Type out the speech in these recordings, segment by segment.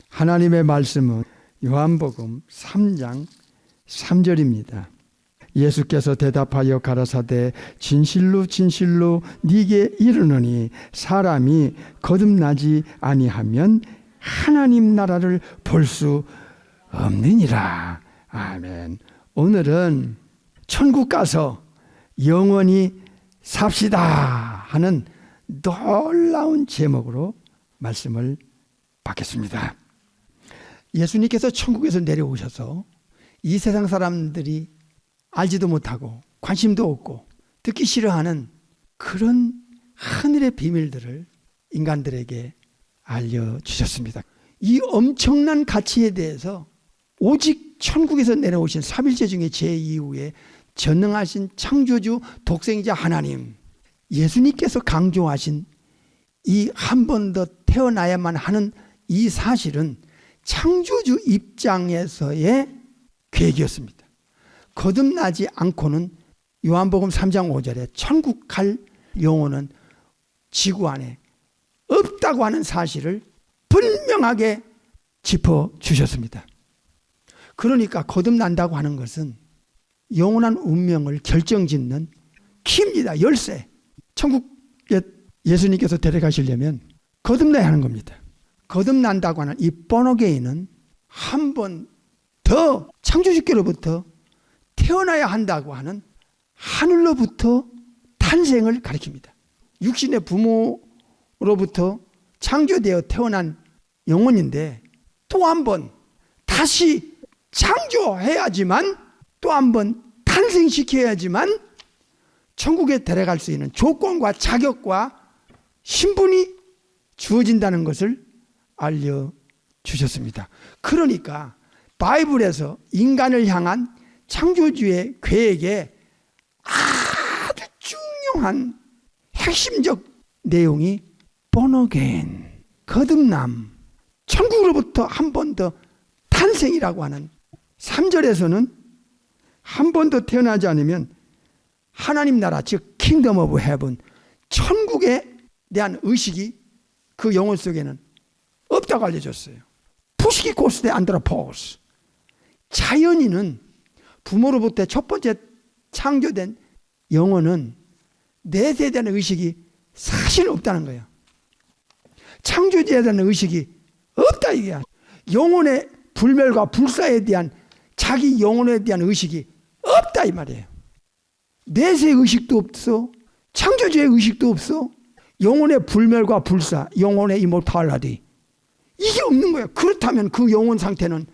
하나님의 말씀은 요한복음 3장 3절입니다. 예수께서 대답하여 가라사대 진실로 진실로 네게 이르노니 사람이 거듭나지 아니하면 하나님 나라를 볼 수 없느니라. 아멘. 오늘은 천국 가서 영원히 삽시다 하는 놀라운 제목으로 말씀을 받겠습니다. 예수님께서 천국에서 내려오셔서 이 세상 사람들이 알지도 못하고 관심도 없고 듣기 싫어하는 그런 하늘의 비밀들을 인간들에게 알려주셨습니다. 이 엄청난 가치에 대해서 오직 천국에서 내려오신 삼일체 중에 제2위의 전능하신 창조주 독생자 하나님, 예수님께서 강조하신 이 한 번 더 태어나야만 하는 이 사실은 창조주 입장에서의 계획이었습니다. 거듭나지 않고는 요한복음 3장 5절에 천국 갈 영혼은 지구 안에 없다고 하는 사실을 분명하게 짚어주셨습니다. 그러니까 거듭난다고 하는 것은 영원한 운명을 결정짓는 키입니다. 열쇠. 천국에 예수님께서 데려가시려면 거듭나야 하는 겁니다. 거듭난다고 하는 이 번어게인은 한 번 더 창조주께로부터 태어나야 한다고 하는 하늘로부터 탄생을 가리킵니다. 육신의 부모로부터 창조되어 태어난 영혼인데 또 한 번 다시 창조해야지만 또 한 번 탄생시켜야지만 천국에 데려갈 수 있는 조건과 자격과 신분이 주어진다는 것을 알려주셨습니다. 그러니까 바이블에서 인간을 향한 창조주의 계획에 아주 중요한 핵심적 내용이 번어게인, 거듭남, 천국으로부터 한 번 더 탄생이라고 하는 3절에서는 한 번 더 태어나지 않으면 하나님 나라, 즉 킹덤 오브 헤븐, 천국에 대한 의식이 그 영혼 속에는 없다고 알려줬어요. 푸시기 코스데 안드로포스. 자연인은 부모로부터 첫 번째 창조된 영혼은 내세에 대한 의식이 사실 없다는 거예요. 창조주에 대한 의식이 없다 이게야. 영혼의 불멸과 불사에 대한 자기 영혼에 대한 의식이 없다 이 말이에요. 내세의 의식도 없어. 창조주의 의식도 없어. 영혼의 불멸과 불사, 영혼의 이모탈리티, 이게 없는 거예요. 그렇다면 그 영혼 상태는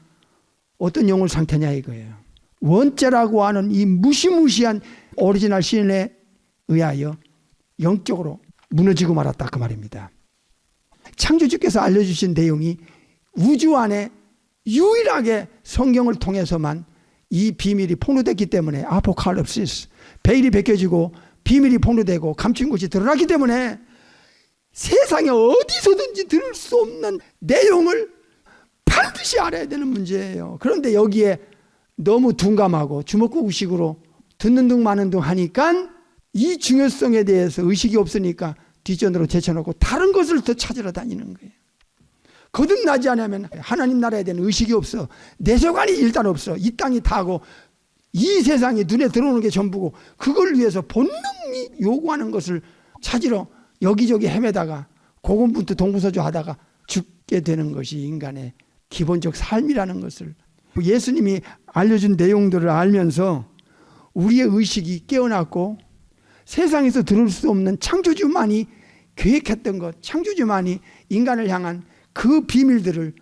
어떤 영혼 상태냐 이거예요. 원죄라고 하는 이 무시무시한 오리지널 신에 의하여 영적으로 무너지고 말았다 그 말입니다. 창조주께서 알려주신 내용이 우주 안에 유일하게 성경을 통해서만 이 비밀이 폭로됐기 때문에 아포칼립시스, 베일이 벗겨지고 비밀이 폭로되고 감춘 것이 드러났기 때문에 세상에 어디서든지 들을 수 없는 내용을 반드시 알아야 되는 문제예요. 그런데 여기에 너무 둔감하고 주먹구구식으로 듣는 둥 마는 둥 하니까 이 중요성에 대해서 의식이 없으니까 뒷전으로 제쳐놓고 다른 것을 더 찾으러 다니는 거예요. 거듭나지 않으면 하나님 나라에 대한 의식이 없어. 내세관이 일단 없어. 이 땅이 다고 이 세상이 눈에 들어오는 게 전부고 그걸 위해서 본능이 요구하는 것을 찾으러 여기저기 헤매다가 고군분투 동부서주 하다가 죽게 되는 것이 인간의 기본적 삶이라는 것을 예수님이 알려준 내용들을 알면서 우리의 의식이 깨어났고 세상에서 들을 수 없는 창조주만이 계획했던 것, 창조주만이 인간을 향한 그 비밀들을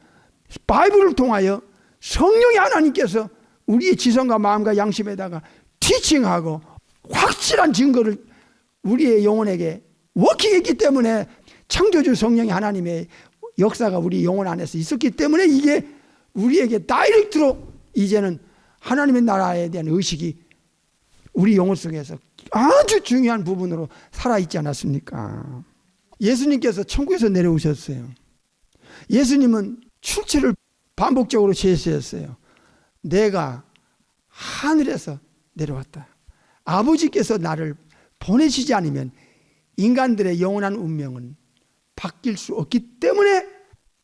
바이블을 통하여 성령의 하나님께서 우리의 지성과 마음과 양심에다가 티칭하고 확실한 증거를 우리의 영혼에게 워킹했기 때문에 창조주 성령의 하나님의 역사가 우리 영혼 안에서 있었기 때문에 이게 우리에게 다이렉트로 이제는 하나님의 나라에 대한 의식이 우리 영혼 속에서 아주 중요한 부분으로 살아있지 않았습니까? 예수님께서 천국에서 내려오셨어요. 예수님은 출처를 반복적으로 제시했어요. 내가 하늘에서 내려왔다. 아버지께서 나를 보내시지 않으면 인간들의 영원한 운명은 바뀔 수 없기 때문에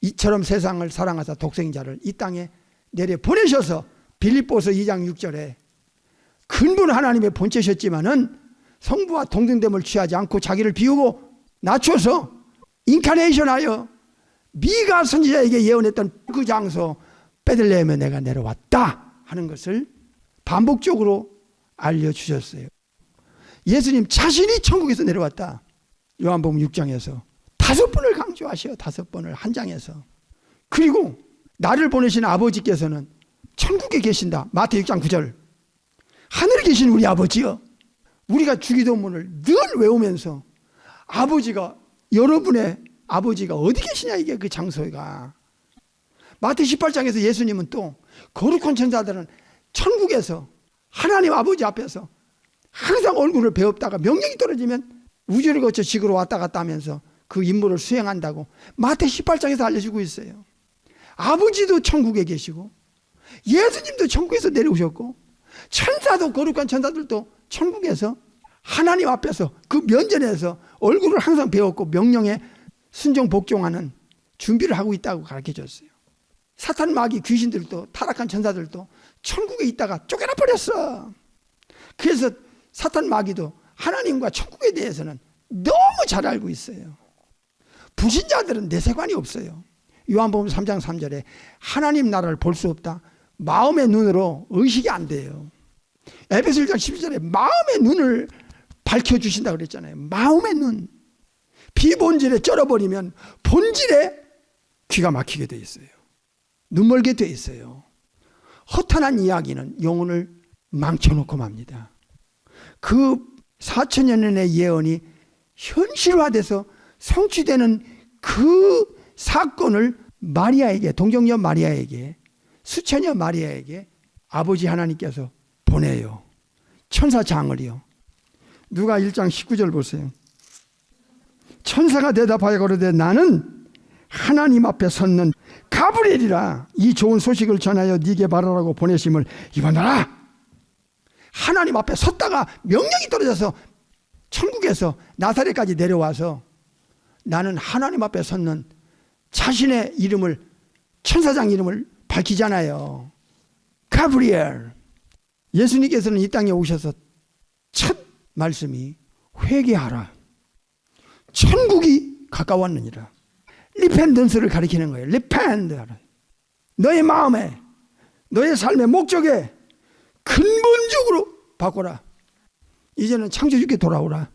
이처럼 세상을 사랑하사 독생자를 이 땅에 내려 보내셔서 빌립보서 2장 6절에 근본 하나님의 본체셨지만은 성부와 동등됨을 취하지 않고 자기를 비우고 낮춰서 인카네이션하여 미가 선지자에게 예언했던 그 장소 베들레헴에 내가 내려왔다 하는 것을 반복적으로 알려주셨어요. 예수님 자신이 천국에서 내려왔다. 요한복음 6장에서 5번을 강조하셔요. 5번을 한 장에서. 그리고 나를 보내신 아버지께서는 천국에 계신다. 마태 6장 9절. 하늘에 계신 우리 아버지요. 우리가 주기도문을 늘 외우면서 아버지가, 여러분의 아버지가 어디 계시냐, 이게 그 장소가. 마태 18장에서 예수님은 또 거룩한 천사들은 천국에서 하나님 아버지 앞에서 항상 얼굴을 배웠다가 명령이 떨어지면 우주를 거쳐 지구로 왔다 갔다 하면서 그 임무를 수행한다고 마태 18장에서 알려주고 있어요. 아버지도 천국에 계시고 예수님도 천국에서 내려오셨고 천사도, 거룩한 천사들도 천국에서 하나님 앞에서 그 면전에서 얼굴을 항상 배웠고 명령에 순종 복종하는 준비를 하고 있다고 가르쳐줬어요. 사탄, 마귀, 귀신들도, 타락한 천사들도 천국에 있다가 쫓겨나 버렸어. 그래서 사탄, 마귀도 하나님과 천국에 대해서는 너무 잘 알고 있어요. 불신자들은 내세관이 없어요. 요한복음 3장 3절에 하나님 나라를 볼 수 없다. 마음의 눈으로 의식이 안 돼요. 에베소 1장 12절에 마음의 눈을 밝혀주신다고 그랬잖아요. 마음의 눈. 비본질에 쩔어버리면 본질에 귀가 막히게 돼 있어요. 눈멀게 돼 있어요. 허탄한 이야기는 영혼을 망쳐놓고 맙니다. 그 4000년의 예언이 현실화돼서 성취되는 그 사건을 마리아에게, 동정녀 마리아에게, 수처녀 마리아에게 아버지 하나님께서 보내요. 천사장을요. 누가 1장 19절 보세요. 천사가 대답하여 가로되 나는 하나님 앞에 섰는 가브리엘이라 이 좋은 소식을 전하여 네게 말하라고 보내심을 입어나라. 하나님 앞에 섰다가 명령이 떨어져서 천국에서 나사렛까지 내려와서 나는 하나님 앞에 섰는 자신의 이름을, 천사장 이름을 밝히잖아요. 가브리엘. 예수님께서는 이 땅에 오셔서 첫 말씀이 회개하라. 천국이 가까웠느니라. 리펜던스를 가리키는 거예요. 리펜드하라. 너의 마음에, 너의 삶의 목적에 근본적으로 바꿔라. 이제는 창조주께 돌아오라.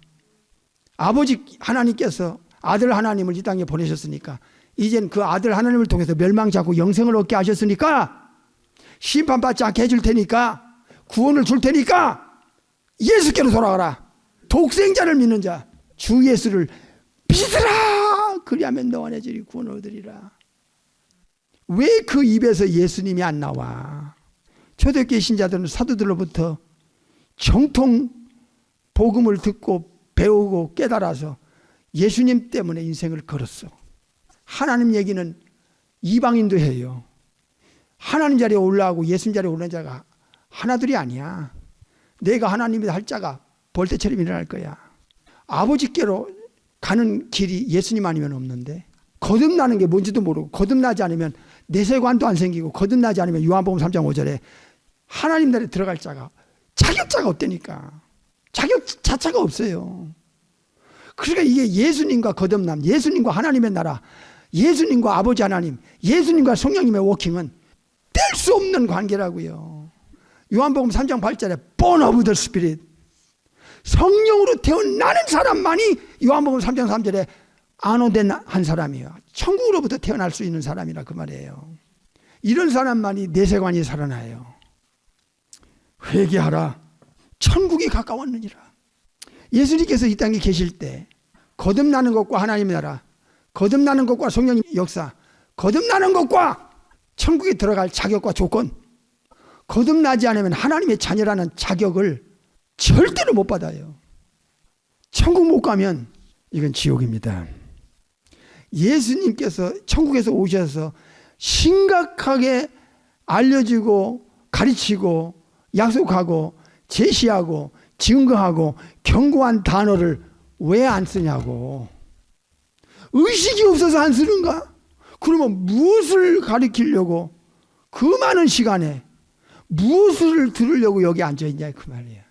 아버지 하나님께서 아들 하나님을 이 땅에 보내셨으니까 이젠 그 아들 하나님을 통해서 멸망자고 영생을 얻게 하셨으니까 심판받지 않게 해줄 테니까 구원을 줄 테니까 예수께로 돌아가라. 독생자를 믿는 자 주 예수를 믿으라. 그리하면 너와 내 집이 구원을 얻으리라. 왜 그 입에서 예수님이 안 나와? 초대교회 신자들은 사도들로부터 정통 복음을 듣고 배우고 깨달아서 예수님 때문에 인생을 걸었어. 하나님 얘기는 이방인도 해요. 하나님 자리에 올라가고 예수님 자리에 올라간 자가 하나둘이 아니야. 내가 하나님이다 할 자가 벌떼처럼 일어날 거야. 아버지께로 가는 길이 예수님 아니면 없는데, 거듭나는 게 뭔지도 모르고, 거듭나지 않으면 내세관도 안 생기고, 거듭나지 않으면 요한복음 3장 5절에 하나님 나라에 들어갈 자가, 자격자가 없다니까. 자격 자체가 없어요. 그러니까 이게 예수님과 거듭남, 예수님과 하나님의 나라, 예수님과 아버지 하나님, 예수님과 성령님의 워킹은 뗄 수 없는 관계라고요. 요한복음 3장 8절에 born of the Spirit, 성령으로 태어나는 사람만이 요한복음 3장 3절에 안호된 한 사람이에요. 천국으로부터 태어날 수 있는 사람이라 그 말이에요. 이런 사람만이 내세관이 살아나요. 회개하라. 천국이 가까웠느니라. 예수님께서 이 땅에 계실 때 거듭나는 것과 하나님의 나라, 거듭나는 것과 성령의 역사, 거듭나는 것과 천국에 들어갈 자격과 조건, 거듭나지 않으면 하나님의 자녀라는 자격을 절대로 못 받아요. 천국 못 가면 이건 지옥입니다. 예수님께서 천국에서 오셔서 심각하게 알려주고 가르치고 약속하고 제시하고 증거하고 경고한 단어를 왜 안 쓰냐고. 의식이 없어서 안 쓰는가? 그러면 무엇을 가르치려고 그 많은 시간에 무엇을 들으려고 여기 앉아있냐 그 말이야.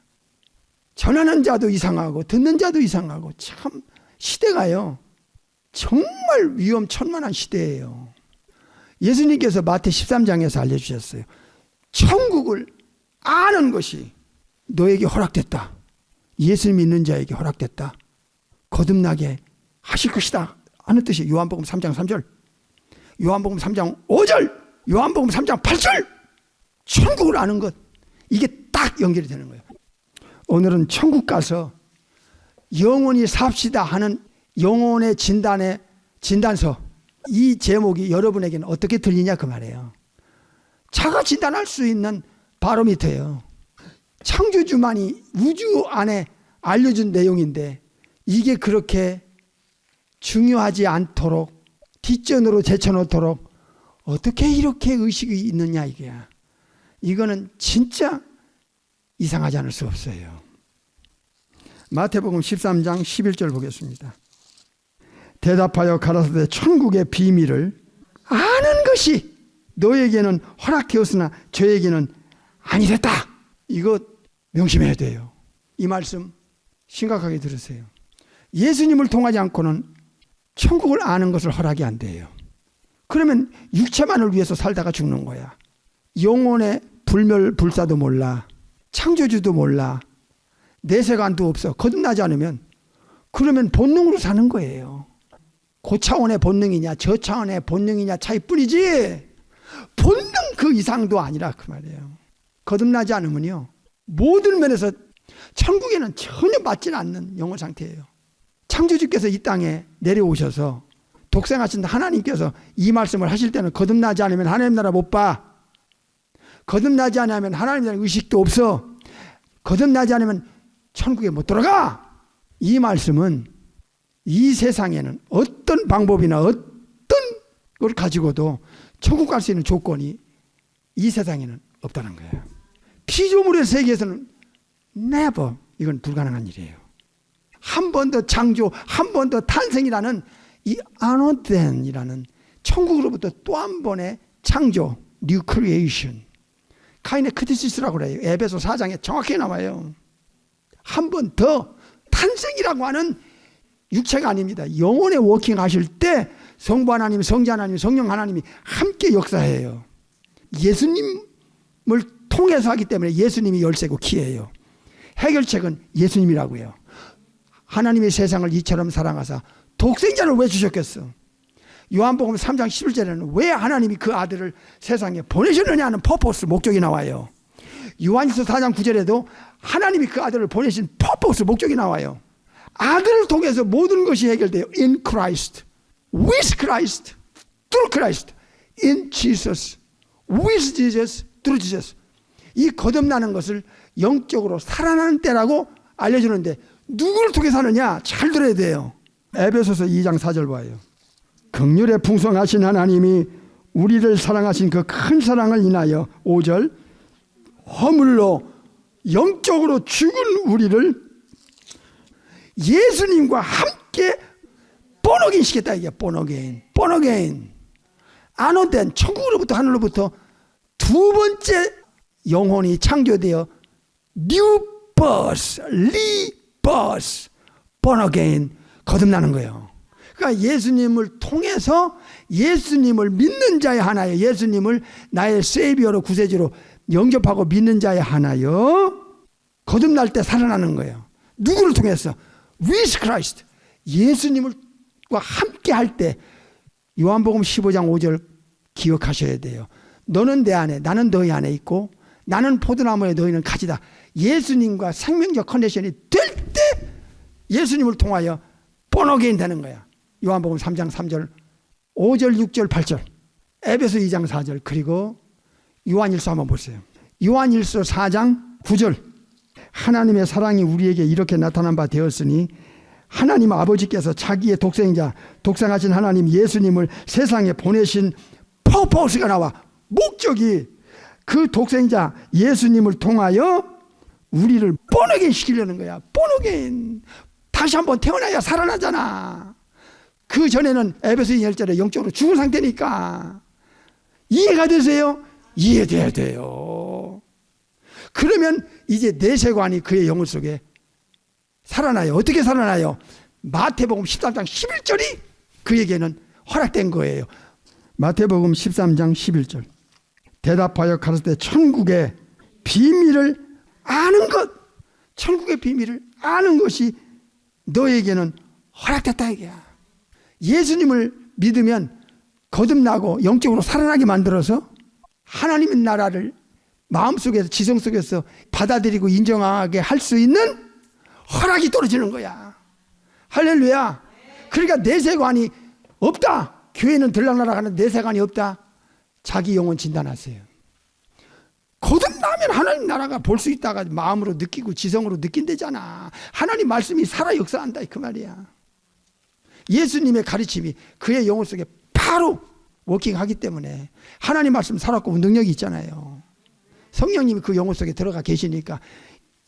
전하는 자도 이상하고 듣는 자도 이상하고 참 시대가요 정말 위험천만한 시대예요. 예수님께서 마태 13장에서 알려주셨어요. 천국을 아는 것이 너에게 허락됐다. 예수 믿는 자에게 허락됐다. 거듭나게 하실 것이다 하는 뜻이 요한복음 3장 3절, 요한복음 3장 5절, 요한복음 3장 8절. 천국을 아는 것, 이게 딱 연결이 되는 거예요. 오늘은 천국 가서 영원히 삽시다 하는 영혼의 진단서, 이 제목이 여러분에게는 어떻게 들리냐 그 말이에요. 자가 진단할 수 있는 바로미터예요. 창조주만이 우주 안에 알려준 내용인데 이게 그렇게 중요하지 않도록 뒷전으로 제쳐놓도록 어떻게 이렇게 의식이 있느냐 이게야. 이거는 진짜 이상하지 않을 수 없어요. 마태복음 13장 11절 보겠습니다. 대답하여 가라사대 천국의 비밀을 아는 것이 너에게는 허락되었으나 저에게는 아니랬다. 이거 명심해야 돼요. 이 말씀 심각하게 들으세요. 예수님을 통하지 않고는 천국을 아는 것을 허락이 안 돼요. 그러면 육체만을 위해서 살다가 죽는 거야. 영혼의 불멸불사도 몰라. 창조주도 몰라. 내세관도 없어. 거듭나지 않으면 그러면 본능으로 사는 거예요. 고차원의 본능이냐 저차원의 본능이냐 차이뿐이지 본능 그 이상도 아니라 그 말이에요. 거듭나지 않으면요 모든 면에서 천국에는 전혀 맞지는 않는 영혼 상태예요. 창조주께서 이 땅에 내려오셔서 독생하신 하나님께서 이 말씀을 하실 때는 거듭나지 않으면 하나님 나라 못 봐. 거듭나지 않으면 하나님 나라 의식도 없어. 거듭나지 않으면 천국에 못 들어가. 이 말씀은 이 세상에는 어떤 방법이나 어떤 걸 가지고도 천국 갈 수 있는 조건이 이 세상에는 없다는 거예요. 피조물의 세계에서는 never, 이건 불가능한 일이에요. 한 번 더 창조, 한 번 더 탄생이라는 이 아노덴이라는 천국으로부터 또 한 번의 창조, new creation. 카인의 크티시스라고 그래요. 에베소 4장에 정확히 나와요. 한 번 더 탄생이라고 하는 육체가 아닙니다. 영혼의 워킹 하실 때 성부 하나님, 성자 하나님, 성령 하나님이 함께 역사해요. 예수님을 통해서 하기 때문에 예수님이 열쇠고 키예요. 해결책은 예수님이라고요. 하나님의 세상을 이처럼 사랑하사 독생자를 왜 주셨겠어? 요한복음 3장 11절에는 왜 하나님이 그 아들을 세상에 보내셨느냐 하는 퍼포스, 목적이 나와요. 요한일서 4장 9절에도 하나님이 그 아들을 보내신 퍼포스, 목적이 나와요. 아들을 통해서 모든 것이 해결돼요. In Christ, with Christ, through Christ, in Jesus, with Jesus, through Jesus. 이 거듭나는 것을 영적으로 살아나는 때라고 알려주는데 누구를 통해서 하느냐? 잘 들어야 돼요. 에베소서 2장 4절 봐요. 긍휼에 풍성하신 하나님이 우리를 사랑하신 그 큰 사랑을 인하여 5절 허물로 영적으로 죽은 우리를 예수님과 함께 본어게인 시켰다. 이게 본어게인 아노된 천국으로부터 하늘로부터 두 번째 영혼이 창조되어 뉴 버스, 리버스, 본어게인 거듭나는 거예요. 그러니까 예수님을 통해서 예수님을 믿는 자의 하나요. 예수님을 나의 세이비어로 구세주로 영접하고 믿는 자의 하나요. 거듭날 때 살아나는 거예요. 누구를 통해서? with Christ. 예수님과 함께 할 때 요한복음 15장 5절 기억하셔야 돼요. 너는 내 안에 나는 너희 안에 있고 나는 포도나무에 너희는 가지다. 예수님과 생명적 커넥션이 될 때 예수님을 통하여 본어게인 되는 거야. 요한복음 3장 3절 5절 6절 8절 에베소 2장 4절 그리고 요한일서 한번 보세요. 요한일서 4장 9절 하나님의 사랑이 우리에게 이렇게 나타난 바 되었으니 하나님 아버지께서 자기의 독생자, 독생하신 하나님 예수님을 세상에 보내신 퍼포스가 나와. 목적이 그 독생자 예수님을 통하여 우리를 born 시키려는 거야. born 다시 한번 태어나야 살아나잖아. 그 전에는 에베소서 1절에 영적으로 죽은 상태니까. 이해가 되세요? 이해돼야 돼요. 그러면 이제 내세관이 그의 영혼 속에 살아나요. 어떻게 살아나요? 마태복음 13장 11절이 그에게는 허락된 거예요. 마태복음 13장 11절. 대답하여 가로되 천국의 비밀을 아는 것, 천국의 비밀을 아는 것이 너에게는 허락됐다 이게야. 예수님을 믿으면 거듭나고 영적으로 살아나게 만들어서 하나님의 나라를 마음속에서 지성 속에서 받아들이고 인정하게 할 수 있는 허락이 떨어지는 거야. 할렐루야. 그러니까 내세관이 없다. 교회는 들락날락 하는 내세관이 없다. 자기 영혼 진단하세요. 거듭나면 하나님 나라가 볼 수 있다가 마음으로 느끼고 지성으로 느낀대잖아. 하나님 말씀이 살아 역사한다 그 말이야. 예수님의 가르침이 그의 영혼 속에 바로 워킹하기 때문에 하나님 말씀 살았고 능력이 있잖아요. 성령님이 그 영혼 속에 들어가 계시니까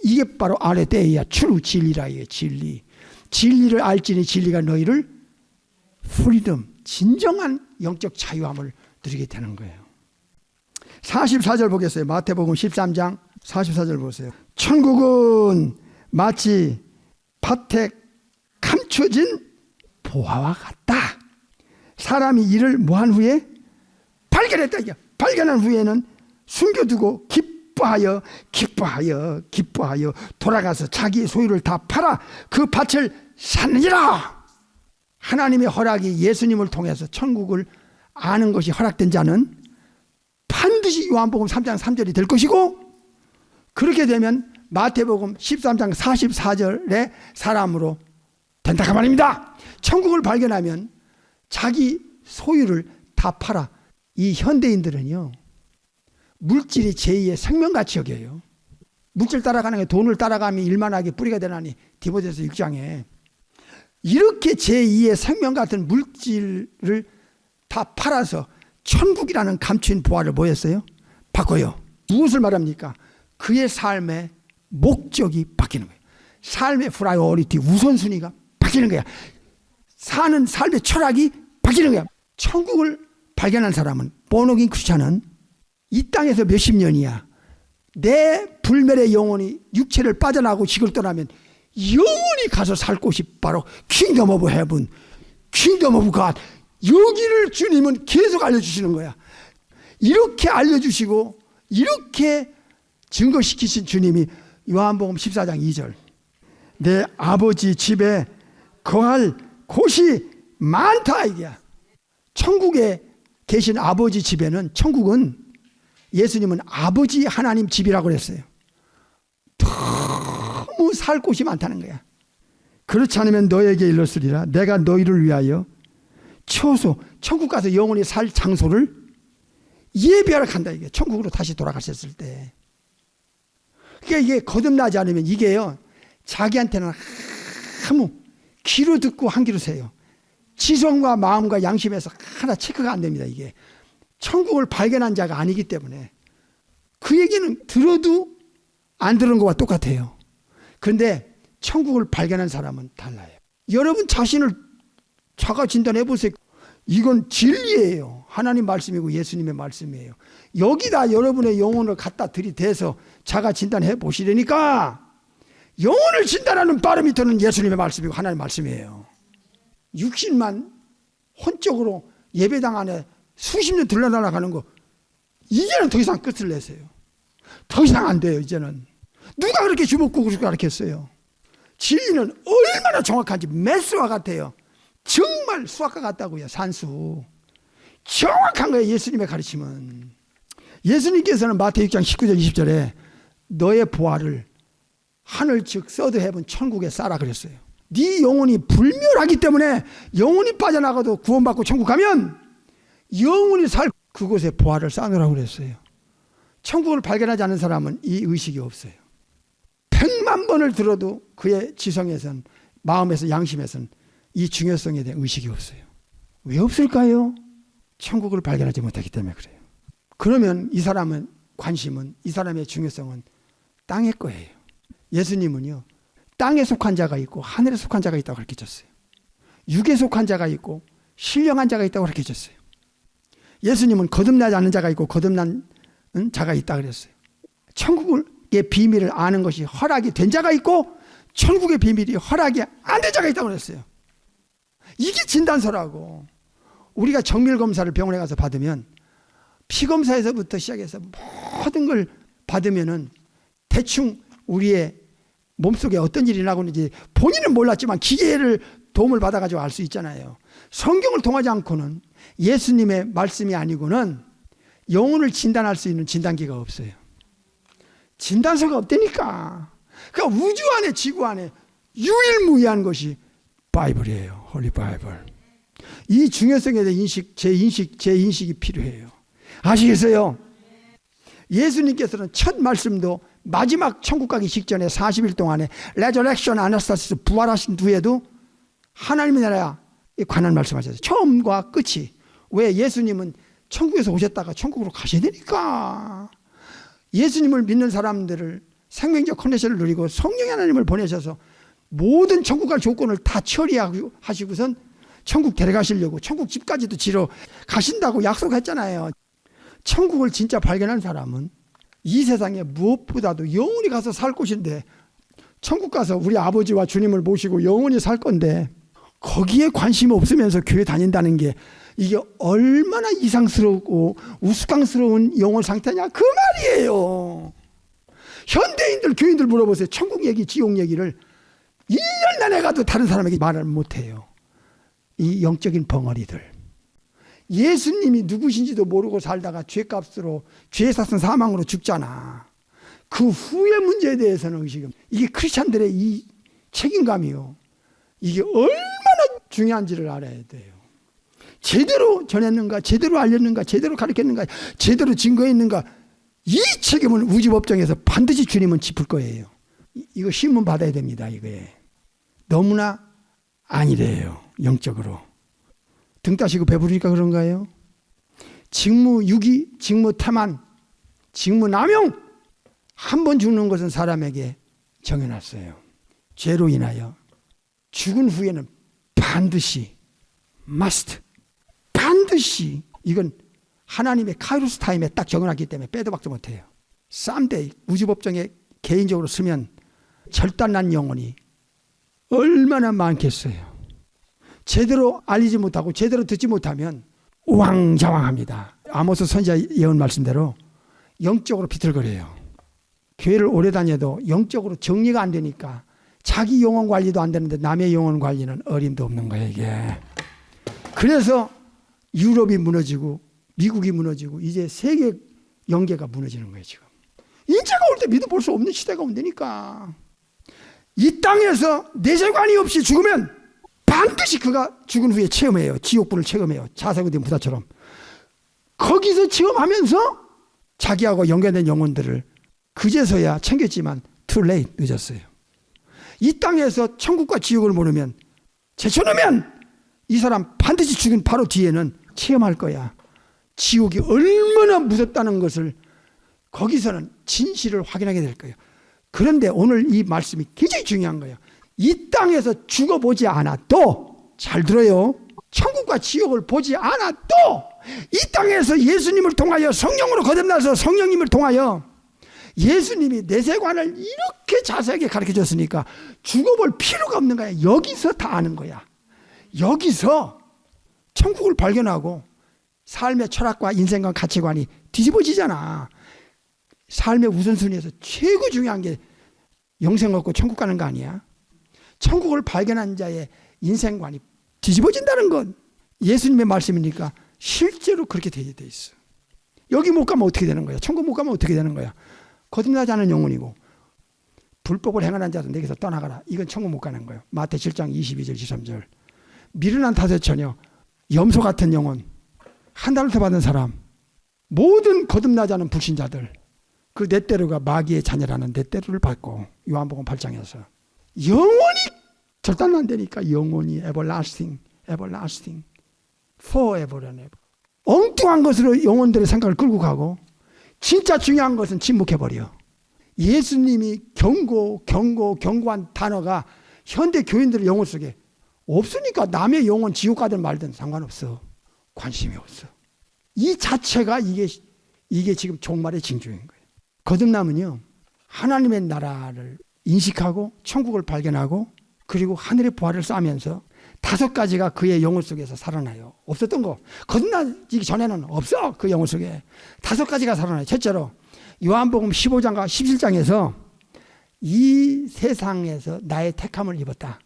이게 바로 아레데이야. 트루 진리라. 이게 진리. 진리를 알지니 진리가 너희를 프리덤, 진정한 영적 자유함을 누리게 되는 거예요. 44절 보겠어요. 마태복음 13장 44절 보세요. 천국은 마치 밭에 감춰진 보화와 같다. 사람이 이를 뭐한 후에 발견했다. 발견한 후에는 숨겨두고 기뻐하여 돌아가서 자기의 소유를 다 팔아 그 밭을 샀느니라. 하나님의 허락이 예수님을 통해서 천국을 아는 것이 허락된 자는 반드시 요한복음 3장 3절이 될 것이고, 그렇게 되면 마태복음 13장 44절의 사람으로 된다 그 말입니다. 천국을 발견하면 자기 소유를 다 팔아. 이 현대인들은요, 물질이 제2의 생명같이 여겨요. 물질 따라가는 게 돈을 따라가면 일만하게 뿌리가 되나니 디모데서 6장에 이렇게 제2의 생명 같은 물질을 다 팔아서 천국이라는 감추인 보화를 뭐 했어요? 바꿔요. 무엇을 말합니까? 그의 삶의 목적이 바뀌는 거예요. 삶의 프라이어리티, 우선순위가 바뀌는 거야. 사는 삶의 철학이 바뀌는 거야. 천국을 발견한 사람은, 본어긴 크리스찬은 이 땅에서 몇십 년이야. 내 불멸의 영혼이 육체를 빠져나가고 지구를 떠나면 영원히 가서 살 곳이 바로 킹덤 오브 헤븐, 킹덤 오브 갓. 여기를 주님은 계속 알려주시는 거야. 이렇게 알려주시고 이렇게 증거시키신 주님이 요한복음 14장 2절, 내 아버지 집에 거할 곳이 많다 이게야. 천국에 계신 아버지 집에는, 천국은 예수님은 아버지 하나님 집이라고 그랬어요. 너무 살 곳이 많다는 거야. 그렇지 않으면 너에게 일렀으리라. 내가 너희를 위하여 처소, 천국 가서 영원히 살 장소를 예비하러 간다 이게. 천국으로 다시 돌아가셨을 때. 그러니까 이게 거듭나지 않으면 이게요, 자기한테는 아무 귀로 듣고 한 귀로 세요. 지성과 마음과 양심에서 하나 체크가 안 됩니다. 이게 천국을 발견한 자가 아니기 때문에 그 얘기는 들어도 안 들은 것과 똑같아요. 그런데 천국을 발견한 사람은 달라요. 여러분 자신을 자가 진단해 보세요. 이건 진리예요. 하나님 말씀이고 예수님의 말씀이에요. 여기다 여러분의 영혼을 갖다 들이대서 자가 진단해 보시려니까, 영혼을 진단하는 바로미터는 예수님의 말씀이고 하나님의 말씀이에요. 육신만 혼적으로 예배당 안에 수십 년 들러나가는 거, 이제는 더 이상 끝을 내세요. 더 이상 안 돼요. 이제는 누가 그렇게 주먹구구를 가르쳤어요? 진리는 얼마나 정확한지 메스와 같아요. 정말 수학과 같다고요. 산수 정확한 거예요. 예수님의 가르침은. 예수님께서는 마태 6장 19절 20절에 너의 보화를 하늘 즉 서드 헤븐 천국에 쌓아 그랬어요. 네 영혼이 불멸하기 때문에 영혼이 빠져나가도 구원받고 천국 가면 영혼이 살 그곳에 보화를 쌓으라고 그랬어요. 천국을 발견하지 않은 사람은 이 의식이 없어요. 100만 번을 들어도 그의 지성에선 마음에서 양심에서는 이 중요성에 대한 의식이 없어요. 왜 없을까요? 천국을 발견하지 못하기 때문에 그래요. 그러면 이 사람은 관심은, 이 사람의 중요성은 땅의 거예요. 예수님은요, 땅에 속한 자가 있고 하늘에 속한 자가 있다고 가르치셨어요. 육에 속한 자가 있고 신령한 자가 있다고 가르치셨어요. 예수님은 거듭나지 않는 자가 있고 거듭난 자가 있다고 그랬어요. 천국의 비밀을 아는 것이 허락이 된 자가 있고 천국의 비밀이 허락이 안 된 자가 있다고 그랬어요. 이게 진단서라고. 우리가 정밀검사를 병원에 가서 받으면 피검사에서부터 시작해서 모든 걸 받으면은 대충 우리의 몸속에 어떤 일이 나고 있는지 본인은 몰랐지만 기계를 도움을 받아가지고 알 수 있잖아요. 성경을 통하지 않고는, 예수님의 말씀이 아니고는 영혼을 진단할 수 있는 진단기가 없어요. 진단서가 없다니까. 그러니까 우주 안에 지구 안에 유일무이한 것이 바이블이에요. 홀리 바이블. 이 중요성에 대한 제 인식이 필요해요. 아시겠어요? 예수님께서는 첫 말씀도 마지막 천국 가기 직전에 40일 동안에 레저렉션 아나스타시스 부활하신 뒤에도 하나님의 나라에 관한 말씀하셨어요. 처음과 끝이. 왜? 예수님은 천국에서 오셨다가 천국으로 가셔야 되니까. 예수님을 믿는 사람들을 생명적 컨디션을 누리고 성령의 하나님을 보내셔서 모든 천국 갈 조건을 다 처리하시고선 천국 데려가시려고 천국 집까지도 지러 가신다고 약속했잖아요. 천국을 진짜 발견한 사람은 이 세상에 무엇보다도 영원히 가서 살 곳인데, 천국 가서 우리 아버지와 주님을 모시고 영원히 살 건데 거기에 관심이 없으면서 교회 다닌다는 게 이게 얼마나 이상스럽고 우스꽝스러운 영혼 상태냐 그 말이에요. 현대인들 교인들 물어보세요. 천국 얘기 지옥 얘기를 1년 내내 가도 다른 사람에게 말을 못해요. 이 영적인 벙어리들. 예수님이 누구신지도 모르고 살다가 죄값으로 죄 샀은 사망으로 죽잖아. 그 후의 문제에 대해서는 의식은, 이게 크리스찬들의 이 책임감이요, 이게 얼마나 중요한지를 알아야 돼요. 제대로 전했는가, 제대로 알렸는가, 제대로 가르쳤는가, 제대로 증거했는가, 이 책임을 우주법정에서 반드시 주님은 짚을 거예요. 이거 신문 받아야 됩니다. 이거에 너무나 아니래요. 영적으로 등 따시고 배부르니까 그런가요? 직무유기, 직무태만, 직무남용. 한 번 죽는 것은 사람에게 정해놨어요. 죄로 인하여 죽은 후에는 반드시 must, 반드시, 이건 하나님의 카이로스 타임에 딱 적어놨기 때문에 빼도 박도 못해요. someday 우주법정에 개인적으로 쓰면 절단난 영혼이 얼마나 많겠어요. 제대로 알리지 못하고 제대로 듣지 못하면 우왕좌왕합니다. 아모스 선지자 예언 말씀대로 영적으로 비틀거려요. 교회를 오래 다녀도 영적으로 정리가 안 되니까 자기 영혼 관리도 안 되는데 남의 영혼 관리는 어림도 없는 거예요, 이게. 그래서 유럽이 무너지고 미국이 무너지고 이제 세계 영계가 무너지는 거예요, 지금. 인자가 올 때 믿어볼 수 없는 시대가 온다니까. 이 땅에서 내세관이 없이 죽으면 반드시 그가 죽은 후에 체험해요. 지옥불을 체험해요. 자사고된 부다처럼. 거기서 체험하면서 자기하고 연결된 영혼들을 그제서야 챙겼지만 too late, 늦었어요. 이 땅에서 천국과 지옥을 모르면, 제쳐놓으면 이 사람 반드시 죽은 바로 뒤에는 체험할 거야. 지옥이 얼마나 무섭다는 것을 거기서는 진실을 확인하게 될 거예요. 그런데 오늘 이 말씀이 굉장히 중요한 거예요. 이 땅에서 죽어보지 않아도, 잘 들어요, 천국과 지옥을 보지 않아도 이 땅에서 예수님을 통하여 성령으로 거듭나서 성령님을 통하여 예수님이 내세관을 이렇게 자세하게 가르쳐줬으니까 죽어볼 필요가 없는 거야. 여기서 다 아는 거야. 여기서 천국을 발견하고 삶의 철학과 인생관 가치관이 뒤집어지잖아. 삶의 우선순위에서 최고 중요한 게 영생 얻고 천국 가는 거 아니야? 천국을 발견한 자의 인생관이 뒤집어진다는 건 예수님의 말씀이니까 실제로 그렇게 돼 있어. 여기 못 가면 어떻게 되는 거야? 천국 못 가면 어떻게 되는 거야? 거듭나지 않은 영혼이고 불법을 행하는 자도 내게서 떠나가라. 이건 천국 못 가는 거예요. 마태 7장 22절 23절. 미련한 탓에 처녀, 염소 같은 영혼, 한 달부터 받은 사람, 모든 거듭나지 않은 불신자들, 그 넷대로가 마귀의 자녀라는 넷대로를 받고 요한복음 8장에서 영원히 절단은 안 되니까 영원히 everlasting, everlasting, forever and ever. 엉뚱한 것으로 영혼들의 생각을 끌고 가고 진짜 중요한 것은 침묵해버려. 예수님이 경고한 단어가 현대 교인들의 영혼 속에 없으니까 남의 영혼 지옥 가든 말든 상관없어. 관심이 없어. 이 자체가 이게 지금 종말의 징조인 거예요. 거듭남은요, 하나님의 나라를 인식하고 천국을 발견하고 그리고 하늘의 부활을 쌓으면서 5가지가 그의 영혼 속에서 살아나요. 없었던 거. 거듭나기 전에는 없어. 그 영혼 속에. 5가지가 살아나요. 첫째로 요한복음 15장과 17장에서 이 세상에서 나의 택함을 입었다.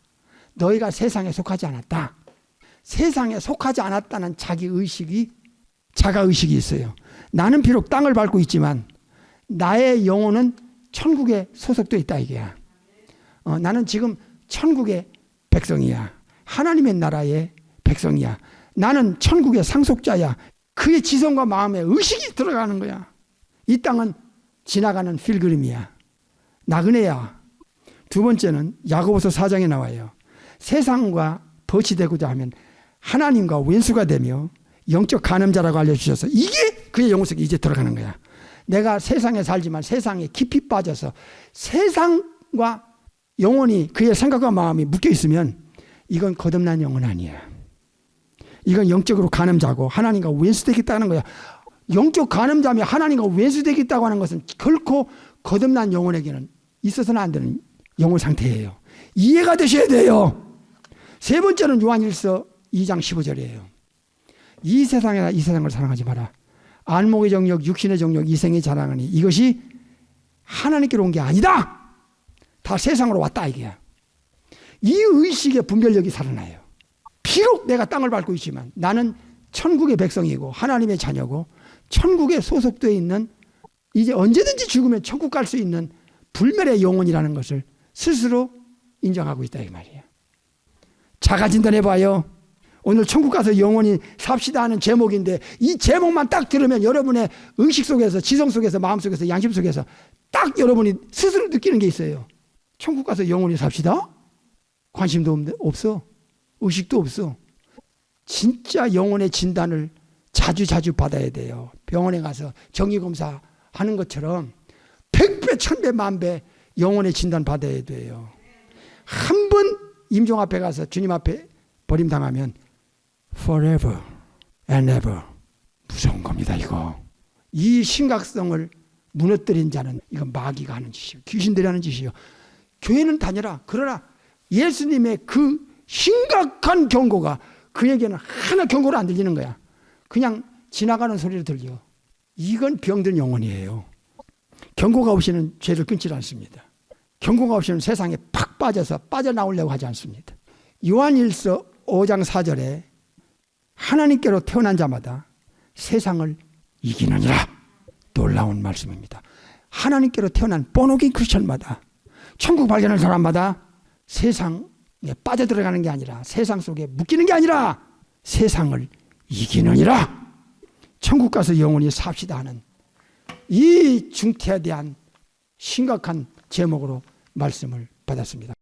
너희가 세상에 속하지 않았다. 세상에 속하지 않았다는 자가의식이 있어요. 나는 비록 땅을 밟고 있지만 나의 영혼은 천국에 소속되어 있다 이게야. 나는 지금 천국의 백성이야. 하나님의 나라의 백성이야. 나는 천국의 상속자야. 그의 지성과 마음에 의식이 들어가는 거야. 이 땅은 지나가는 필그림이야. 나그네야. 두 번째는 야고보서 4장에 나와요. 세상과 벗이 되고자 하면 하나님과 원수가 되며 영적 간음자라고 알려주셔서 이게 그의 영혼 속에 이제 들어가는 거야. 내가 세상에 살지만 세상에 깊이 빠져서 세상과 영혼이 그의 생각과 마음이 묶여 있으면 이건 거듭난 영혼 아니야. 이건 영적으로 간음자고 하나님과 원수되겠다는 거야. 영적 간음자며 하나님과 원수되겠다고 하는 것은 결코 거듭난 영혼에게는 있어서는 안 되는 영혼 상태예요. 이해가 되셔야 돼요. 세 번째는 요한일서 2장 15절이에요. 이 세상을 사랑하지 마라. 안목의 정욕, 육신의 정욕, 이생의 자랑하니 이것이 하나님께로 온 게 아니다. 다 세상으로 왔다 이게야. 이 의식의 분별력이 살아나요. 비록 내가 땅을 밟고 있지만 나는 천국의 백성이고 하나님의 자녀고 천국에 소속되어 있는 이제 언제든지 죽으면 천국 갈 수 있는 불멸의 영혼이라는 것을 스스로 인정하고 있다 이 말이에요. 자가 진단해봐요. 오늘 천국 가서 영원히 삽시다 하는 제목인데 이 제목만 딱 들으면 여러분의 의식 속에서 지성 속에서 마음 속에서 양심 속에서 딱 여러분이 스스로 느끼는 게 있어요. 천국 가서 영원히 삽시다? 관심도 없어. 의식도 없어. 진짜 영혼의 진단을 자주 받아야 돼요. 병원에 가서 정기검사 하는 것처럼 100배, 1000배, 10,000배 영혼의 진단 받아야 돼요. 한 번 임종 앞에 가서 주님 앞에 버림당하면 forever and ever 무서운 겁니다. 이거. 이 심각성을 무너뜨린 자는 이건 마귀가 하는 짓이요. 귀신들이 하는 짓이요. 교회는 다녀라. 그러나 예수님의 그 심각한 경고가 그에게는 하나 경고로 안 들리는 거야. 그냥 지나가는 소리로 들려. 이건 병든 영혼이에요. 경고가 없이는 죄를 끊지 않습니다. 경고가 없이는 세상에 팍 빠져서 빠져나오려고 하지 않습니다. 요한일서 5장 4절에 하나님께로 태어난 자마다 세상을 이기느니라. 놀라운 말씀입니다. 하나님께로 태어난 본어게인 크리스천마다 천국 발견할 사람마다 세상에 빠져들어가는 게 아니라 세상 속에 묶이는 게 아니라 세상을 이기느니라. 천국 가서 영원히 삽시다 하는 이 중태에 대한 심각한 제목으로 말씀을 받았습니다.